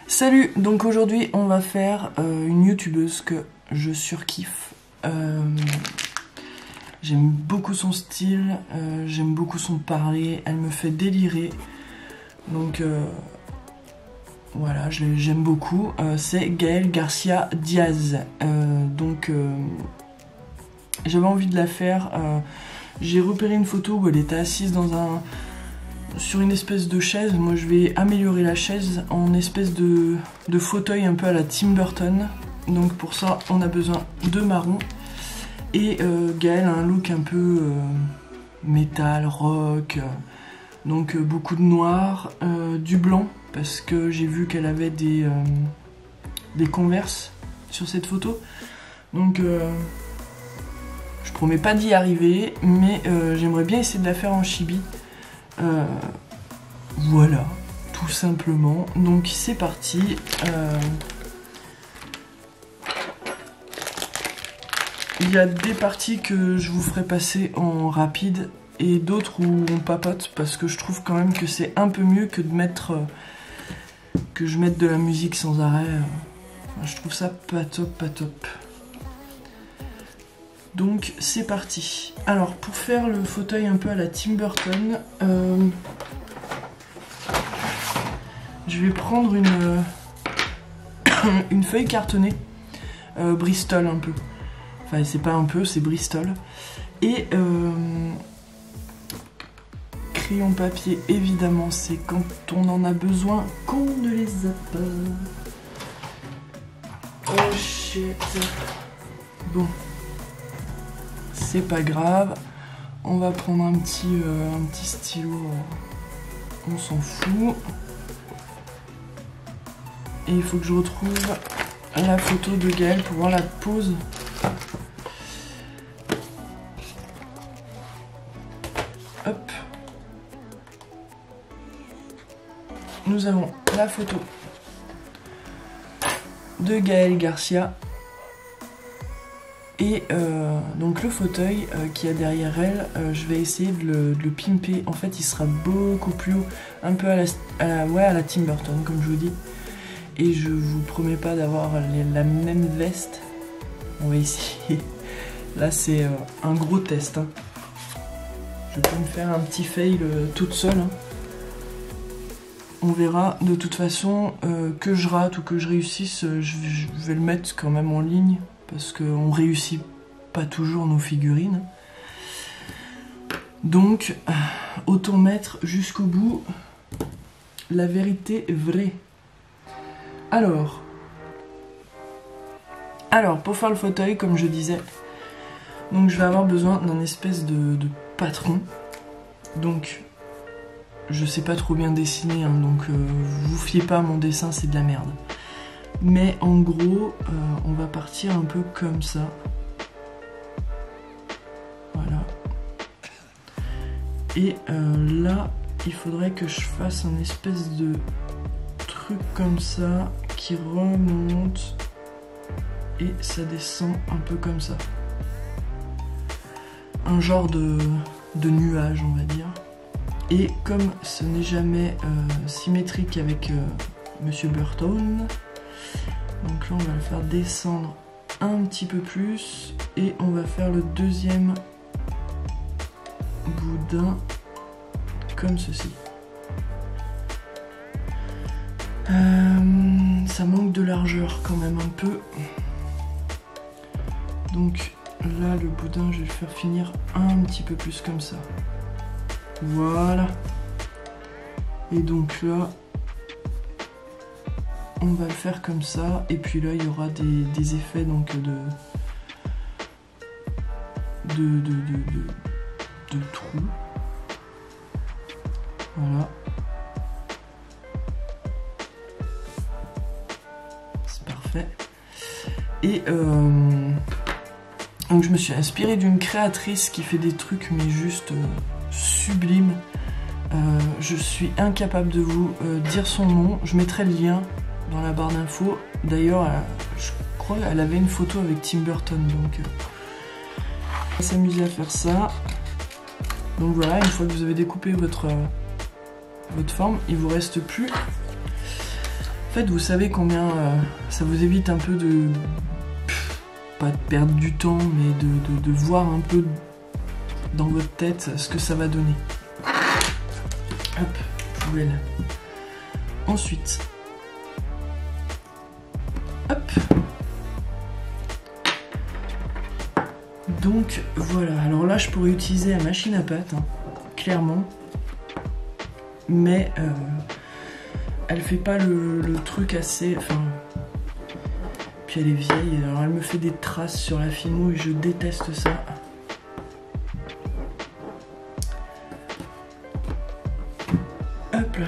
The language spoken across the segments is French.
Salut, donc aujourd'hui on va faire une youtubeuse que je surkiffe. J'aime beaucoup son style, j'aime beaucoup son parler, elle me fait délirer. Donc voilà, j'aime beaucoup. C'est Gaëlle Garcia Diaz. J'avais envie de la faire. J'ai repéré une photo où elle était assise sur une espèce de chaise. Moi je vais améliorer la chaise en espèce de fauteuil un peu à la Tim Burton. Donc pour ça on a besoin de marron. Et Gaëlle a un look un peu métal, rock. Donc beaucoup de noir, du blanc. Parce que j'ai vu qu'elle avait des Converse sur cette photo. Donc je promets pas d'y arriver. Mais j'aimerais bien essayer de la faire en chibi. Voilà, tout simplement. Donc c'est parti. Il y a des parties que je vous ferai passer en rapide et d'autres où on papote parce que je trouve quand même que c'est un peu mieux que de mettre que je mette de la musique sans arrêt. Je trouve ça pas top, pas top. Donc c'est parti. Alors pour faire le fauteuil un peu à la Tim Burton, je vais prendre une feuille cartonnée, Bristol un peu. Enfin c'est pas un peu, c'est Bristol. Et crayon papier, évidemment, c'est quand on en a besoin qu'on ne les a pas. Oh shit. Bon. C'est pas grave, on va prendre un petit stylo, on s'en fout. Et il faut que je retrouve la photo de Gaëlle pour voir la pose. Hop. Nous avons la photo de Gaëlle Garcia. Et donc le fauteuil qu'il y a derrière elle, je vais essayer de le pimper. En fait il sera beaucoup plus haut, un peu à la Tim Burton comme je vous dis. Et je vous promets pas d'avoir la même veste. On va essayer. Là c'est un gros test. Hein. Je peux me faire un petit fail toute seule. Hein. On verra. De toute façon, que je rate ou que je réussisse, je vais le mettre quand même en ligne. Parce qu'on réussit pas toujours nos figurines. Donc, autant mettre jusqu'au bout la vérité vraie. Alors, pour faire le fauteuil, comme je disais, donc je vais avoir besoin d'un espèce de patron. Donc, je sais pas trop bien dessiner, hein, donc vous fiez pas à mon dessin, c'est de la merde. Mais en gros, on va partir un peu comme ça. Voilà. Et là, il faudrait que je fasse un espèce de truc comme ça qui remonte et ça descend un peu comme ça. Un genre de nuage, on va dire. Et comme ce n'est jamais symétrique avec Monsieur Burton, donc là on va le faire descendre un petit peu plus et on va faire le deuxième boudin comme ceci. Ça manque de largeur quand même un peu. Donc là le boudin je vais le faire finir un petit peu plus comme ça. Voilà. Et donc là on va le faire comme ça, et puis là il y aura des effets donc de trous. Voilà. C'est parfait. Et donc je me suis inspirée d'une créatrice qui fait des trucs mais juste sublimes. Je suis incapable de vous dire son nom, je mettrai le lien dans la barre d'infos. D'ailleurs, je crois qu'elle avait une photo avec Tim Burton, donc on va s'amuser à faire ça. Donc voilà, une fois que vous avez découpé votre forme, il vous reste plus fait, vous savez combien ça vous évite un peu de... pas de perdre du temps, mais de voir un peu dans votre tête ce que ça va donner. Hop, poubelle. Ensuite, hop. Donc voilà, alors là je pourrais utiliser la machine à pâte, hein, clairement. Mais elle fait pas le truc assez... Enfin... Puis elle est vieille, alors elle me fait des traces sur la Fimo et je déteste ça. Hop là.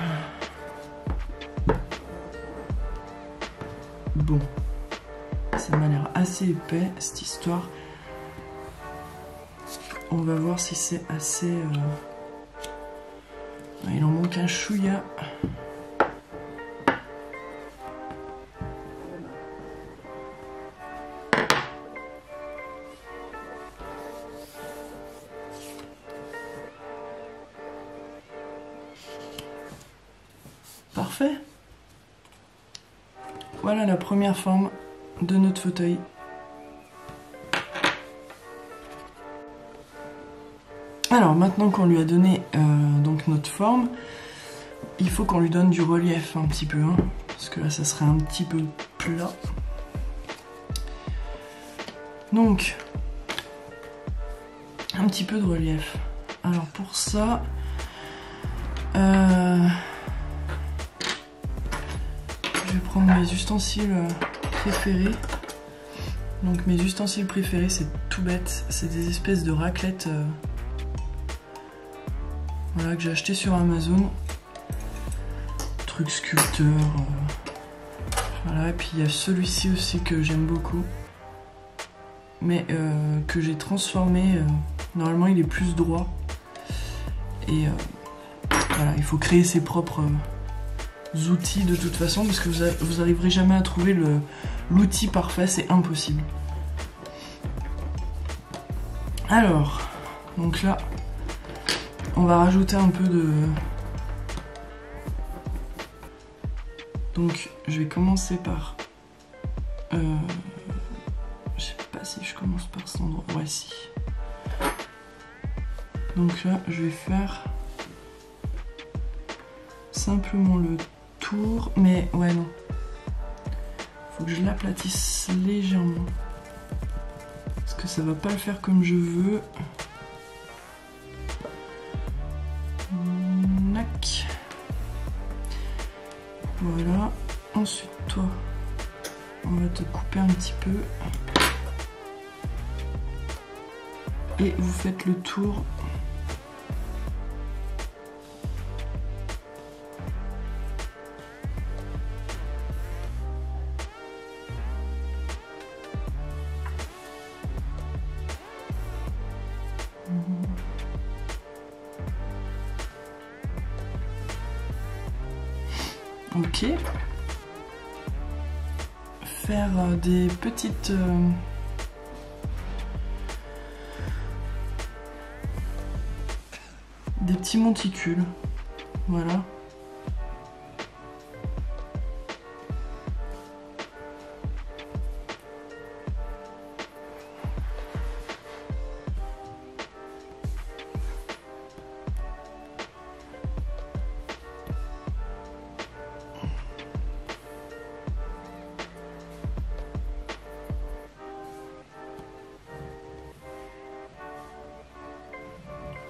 Bon. Ça m'a l'air assez épais cette histoire. On va voir si c'est assez... Il en manque un chouïa. Parfait. Voilà la première forme de notre fauteuil. Alors maintenant qu'on lui a donné donc notre forme, il faut qu'on lui donne du relief un petit peu, hein, parce que là ça serait un petit peu plat. Donc un petit peu de relief. Alors pour ça, je vais prendre mes ustensiles préférés. Donc mes ustensiles préférés, c'est tout bête, c'est des espèces de raclettes voilà, que j'ai acheté sur Amazon. Truc sculpteur. Voilà, et puis il y a celui-ci aussi que j'aime beaucoup. Mais que j'ai transformé. Normalement il est plus droit. Et voilà, il faut créer ses propres outils de toute façon, parce que vous arriverez jamais à trouver l'outil parfait, c'est impossible. Alors, donc là, on va rajouter un peu de... Donc, je vais commencer par... Je sais pas si je commence par cet endroit. Ouais, si. Donc là, je vais faire simplement le tour. Mais ouais, non. Faut que je l'aplatisse légèrement. Parce que ça va pas le faire comme je veux. Nac. Voilà. Ensuite, toi, on va te couper un petit peu. Et vous faites le tour. Ok. Faire des petites... des petits monticules. Voilà.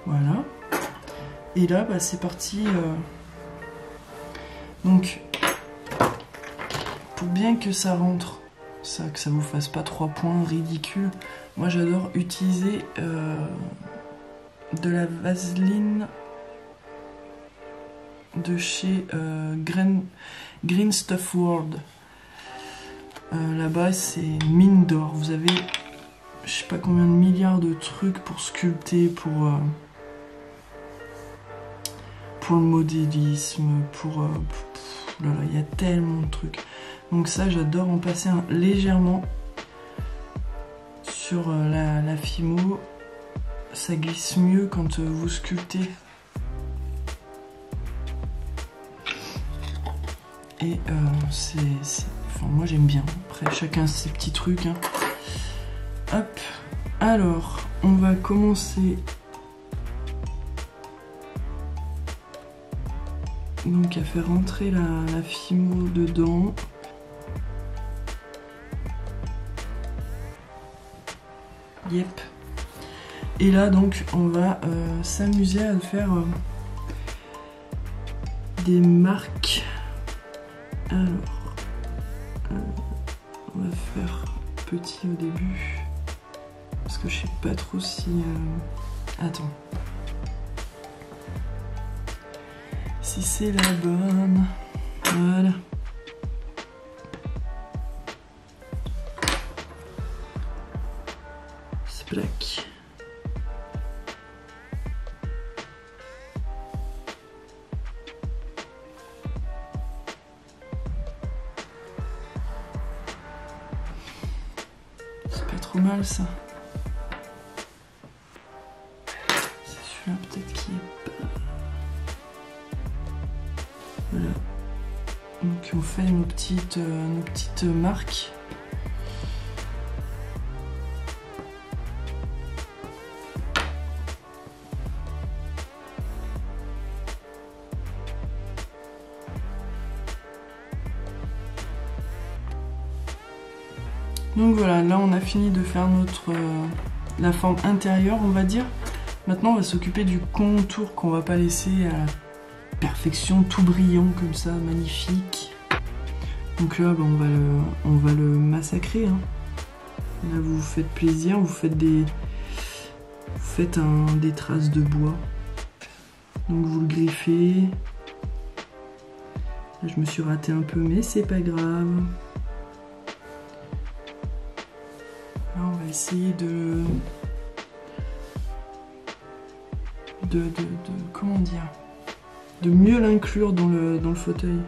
Voilà. Et là, bah, c'est parti. Donc, pour bien que ça rentre, que ça vous fasse pas 3 points ridicules, moi j'adore utiliser de la vaseline de chez Green Stuff World. Là-bas, c'est mine d'or. Vous avez, je sais pas combien de milliards de trucs pour sculpter, pour le modélisme, là, il y a tellement de trucs. Donc ça, j'adore en passer légèrement sur la Fimo. Ça glisse mieux quand vous sculptez. Et enfin, moi j'aime bien. Après, chacun ses petits trucs. Hein. Hop. Alors, on va commencer. Donc à faire rentrer la Fimo dedans. Yep. Et là donc on va s'amuser à faire des marques. Alors on va faire petit au début parce que je sais pas trop si attends si c'est la bonne. Voilà. Splack. C'est pas trop mal ça. C'est celui-là peut-être qui est pas... Voilà. Donc on fait nos petites marques. Donc voilà, là on a fini de faire la forme intérieure, on va dire. Maintenant on va s'occuper du contour qu'on va pas laisser à la perfection, tout brillant comme ça, magnifique. Donc là bah, on va le massacrer. Hein. Là vous vous faites plaisir, vous faites des traces de bois. Donc vous le griffez. Là je me suis raté un peu mais c'est pas grave. Là, on va essayer comment dire, de mieux l'inclure dans le fauteuil.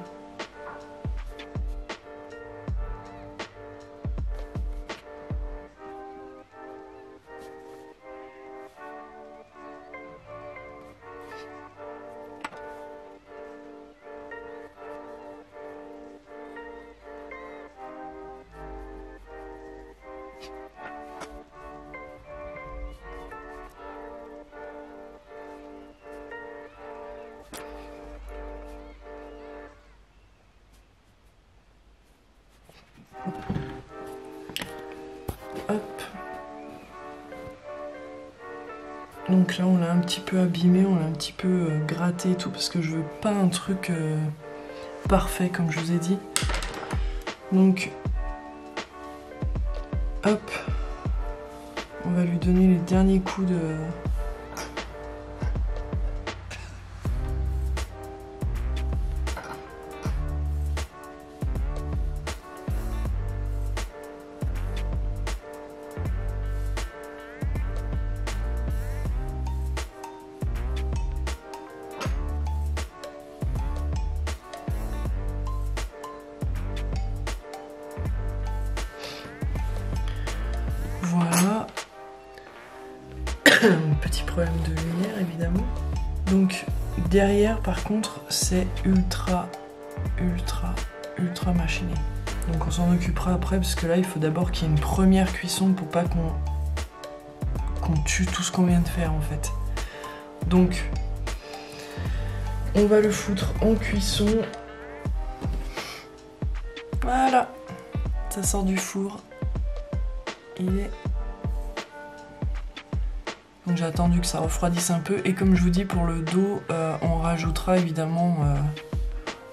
Hop. Donc là on l'a un petit peu abîmé, on l'a un petit peu gratté et tout parce que je veux pas un truc parfait comme je vous ai dit. Donc hop, on va lui donner les derniers coups de... Voilà. Petit problème de lumière évidemment. Donc derrière par contre c'est ultra machiné. Donc on s'en occupera après parce que là il faut d'abord qu'il y ait une première cuisson pour pas qu'on tue tout ce qu'on vient de faire en fait. Donc on va le foutre en cuisson. Voilà. Ça sort du four. Donc j'ai attendu que ça refroidisse un peu et comme je vous dis pour le dos on rajoutera évidemment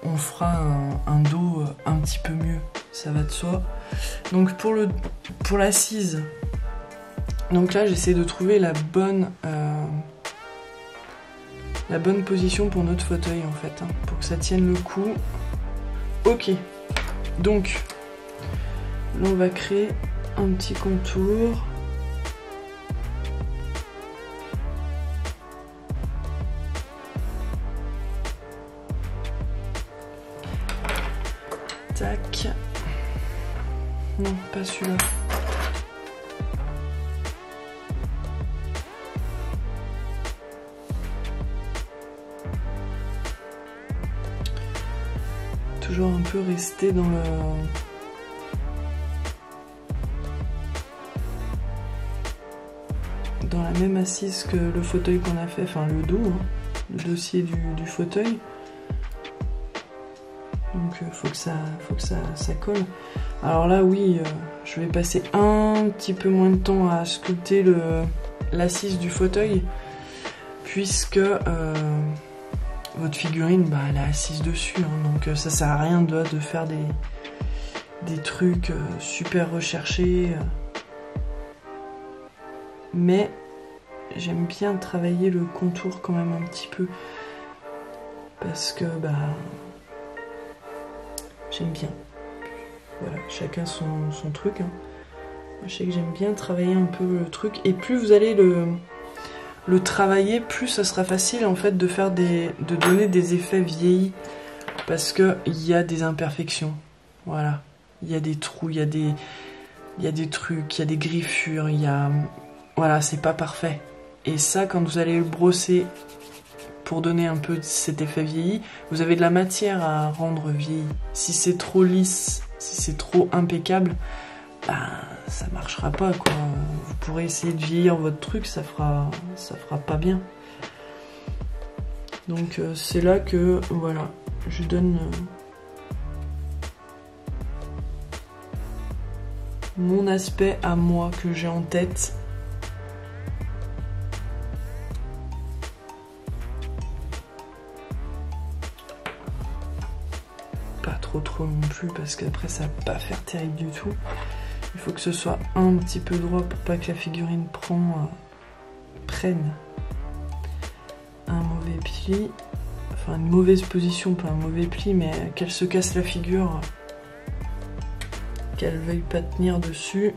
on fera un dos un petit peu mieux, ça va de soi. Donc pour l'assise, donc là j'essaie de trouver la bonne position pour notre fauteuil en fait, hein, pour que ça tienne le coup. Ok, donc là on va créer un petit contour. Tac. Non, pas celui-là. genre un peu rester dans le... dans la même assise que le fauteuil qu'on a fait, enfin le dos, hein, le dossier du fauteuil. Donc faut que ça colle. Alors là oui, je vais passer un petit peu moins de temps à sculpter l'assise du fauteuil, puisque votre figurine, bah, elle est assise dessus, hein, donc ça sert à rien de faire des trucs super recherchés. Mais j'aime bien travailler le contour quand même un petit peu, parce que bah j'aime bien. Voilà, chacun son truc, hein. Moi, je sais que j'aime bien travailler un peu le truc, et plus vous allez le travailler, plus ça sera facile en fait de donner des effets vieillis, parce que il y a des imperfections. Voilà, il y a des trous, il y a des trucs, il y a des griffures, il y a... Voilà, c'est pas parfait. Et ça, quand vous allez le brosser pour donner un peu cet effet vieilli, vous avez de la matière à rendre vieilli. Si c'est trop lisse, si c'est trop impeccable, ben, ça marchera pas, quoi. Vous pourrez essayer de vieillir votre truc, ça fera pas bien. Donc c'est là que, voilà, je donne mon aspect à moi que j'ai en tête. Trop non plus, parce qu'après ça va pas faire terrible du tout. Il faut que ce soit un petit peu droit pour pas que la figurine prenne un mauvais pli, enfin une mauvaise position, pas un mauvais pli, mais qu'elle se casse la figure, qu'elle veuille pas tenir dessus.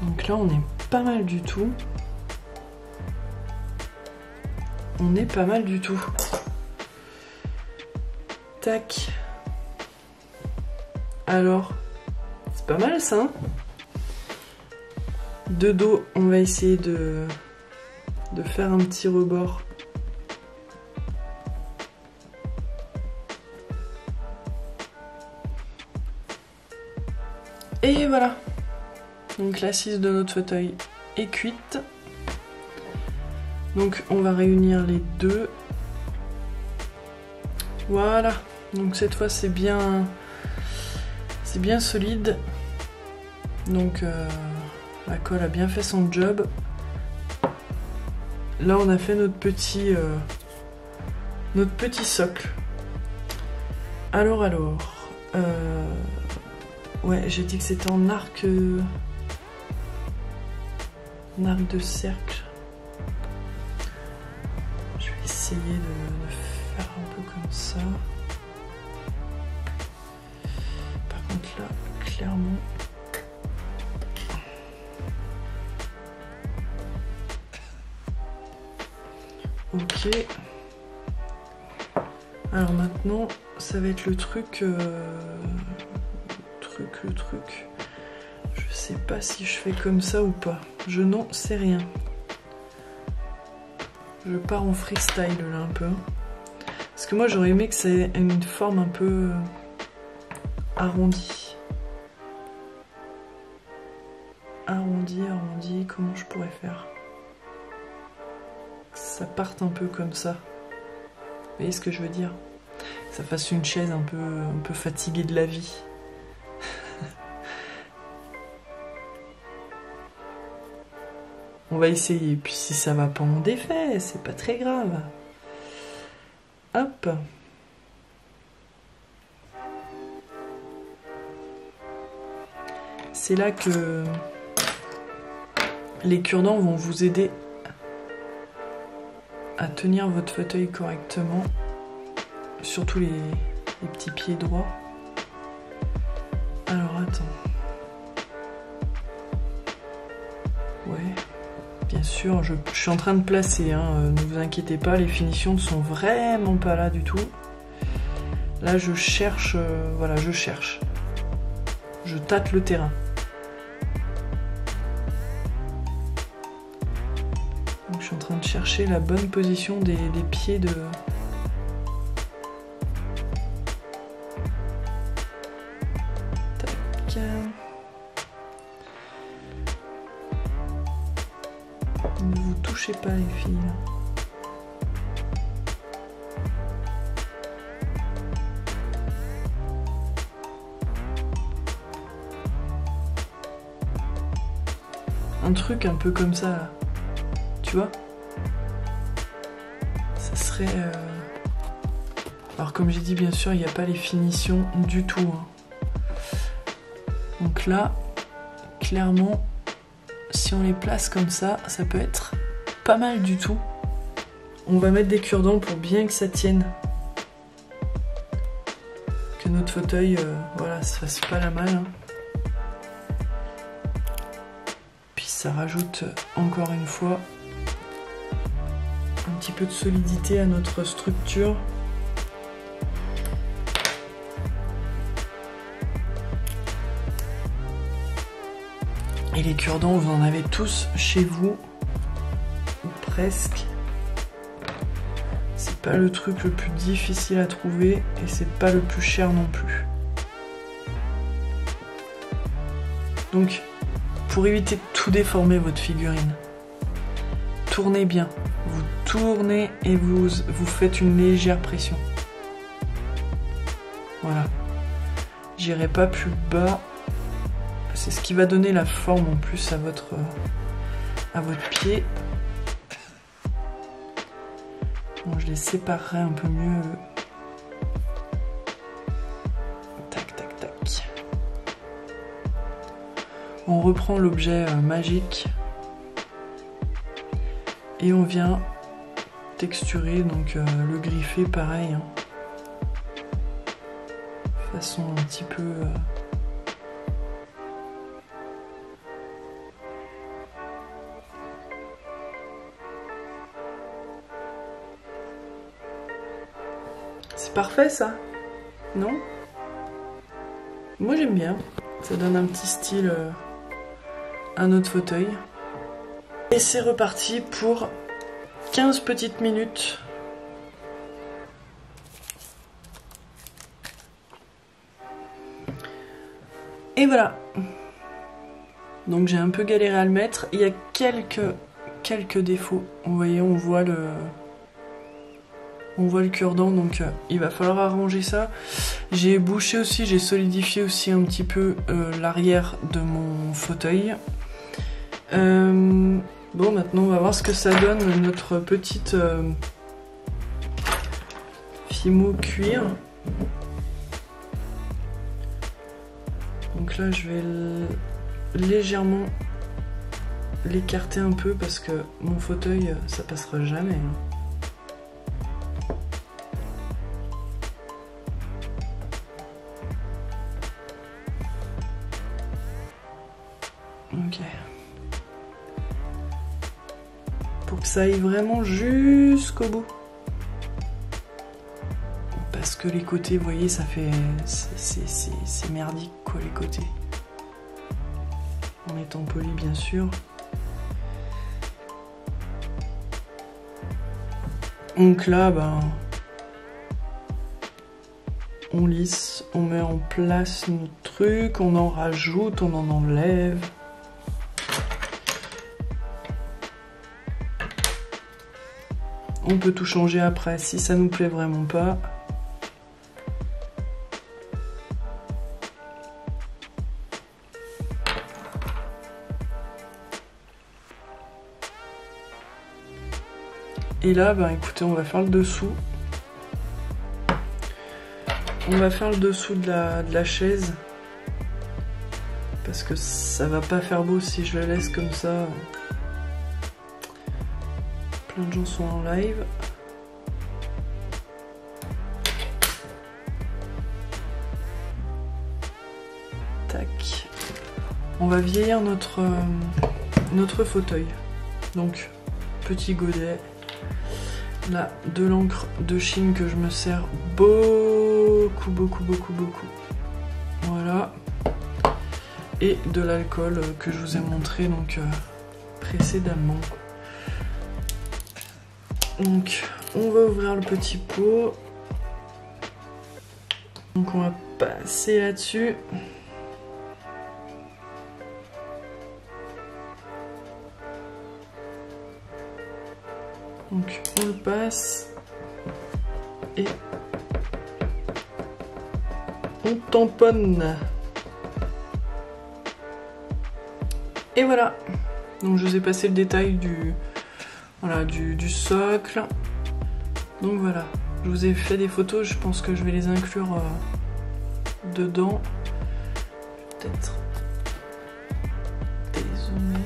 Donc là on est pas mal du tout. On est pas mal du tout. Tac. Alors, c'est pas mal ça, hein? De dos, on va essayer de faire un petit rebord. Et voilà. Donc l'assise de notre fauteuil est cuite. Donc on va réunir les deux. Voilà. Donc cette fois c'est bien solide. Donc la colle a bien fait son job. Là on a fait notre petit socle. Alors ouais, j'ai dit que c'était en arc de cercle. Je vais essayer de faire un peu comme ça. Par contre là, clairement, ok. Alors maintenant, ça va être le truc. Je sais pas si je fais comme ça ou pas. Je n'en sais rien. Je pars en freestyle là un peu. Parce que moi j'aurais aimé que ça ait une forme un peu arrondie. Arrondi, comment je pourrais faire? Que ça parte un peu comme ça. Vous voyez ce que je veux dire? Que ça fasse une chaise un peu fatiguée de la vie. On va essayer, puis si ça va pas, on défait, c'est pas très grave. Hop. C'est là que les cure-dents vont vous aider à tenir votre fauteuil correctement, surtout les petits pieds droits. Alors attends. Ouais. Bien sûr, je suis en train de placer, hein, ne vous inquiétez pas, les finitions ne sont vraiment pas là du tout. Là, je cherche, voilà, je cherche. Je tâte le terrain. Donc, je suis en train de chercher la bonne position des pieds de... Tac. Ne vous touchez pas les filles. Un truc un peu comme ça, là. Tu vois? Ça serait... Alors comme j'ai dit, bien sûr, il n'y a pas les finitions du tout. Hein. Donc là, clairement, si on les place comme ça, ça peut être pas mal du tout. On va mettre des cure-dents pour bien que ça tienne. Que notre fauteuil, voilà, ça fasse pas la malle. Hein. Ça rajoute encore une fois un petit peu de solidité à notre structure. Et les cure-dents, vous en avez tous chez vous, ou presque. C'est pas le truc le plus difficile à trouver et c'est pas le plus cher non plus. Donc, pour éviter de tout déformer votre figurine, tournez bien. Vous tournez et vous faites une légère pression. Voilà. J'irai pas plus bas. C'est ce qui va donner la forme en plus à votre pied. Bon, je les séparerai un peu mieux. On reprend l'objet magique et on vient texturer, donc le griffer pareil, hein, façon un petit peu... C'est parfait ça, non? Moi j'aime bien, ça donne un petit style... à notre fauteuil. Et c'est reparti pour 15 petites minutes. Et voilà. Donc j'ai un peu galéré à le mettre. Il y a quelques défauts. Vous voyez, on voit le cure-dent, donc il va falloir arranger ça. J'ai bouché aussi, j'ai solidifié aussi un petit peu l'arrière de mon fauteuil. Bon, maintenant on va voir ce que ça donne, notre petite Fimo cuir. Donc là je vais légèrement l'écarter un peu parce que mon fauteuil ça passera jamais. Ok. Pour que ça aille vraiment jusqu'au bout. Parce que les côtés, vous voyez, ça fait... C'est merdique, quoi, les côtés. En étant poli, bien sûr. Donc là, ben... on lisse, on met en place notre truc, on en rajoute, on en enlève. On peut tout changer après si ça nous plaît vraiment pas. Et là, bah écoutez, on va faire le dessous. On va faire le dessous de la chaise. Parce que ça va pas faire beau si je la laisse comme ça. Plein de gens sont en live. Tac. On va vieillir notre fauteuil. Donc, petit godet. Là, de l'encre de Chine que je me sers beaucoup. Voilà. Et de l'alcool que je vous ai montré donc précédemment. Donc on va ouvrir le petit pot. Donc on va passer là-dessus. Donc on le passe et on tamponne. Et voilà. Donc je vous ai passé le détail du socle. Donc voilà. Je vous ai fait des photos, je pense que je vais les inclure dedans. Peut-être dézoomer.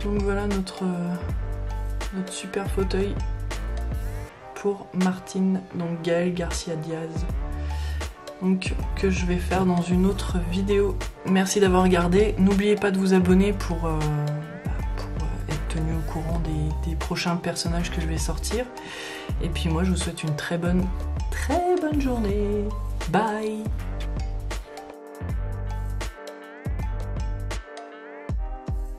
Donc voilà notre super fauteuil pour Martine, donc Gaëlle Garcia Diaz. Donc que je vais faire dans une autre vidéo. Merci d'avoir regardé. N'oubliez pas de vous abonner pour être tenu au courant des prochains personnages que je vais sortir. Et puis moi je vous souhaite une très bonne journée. Bye.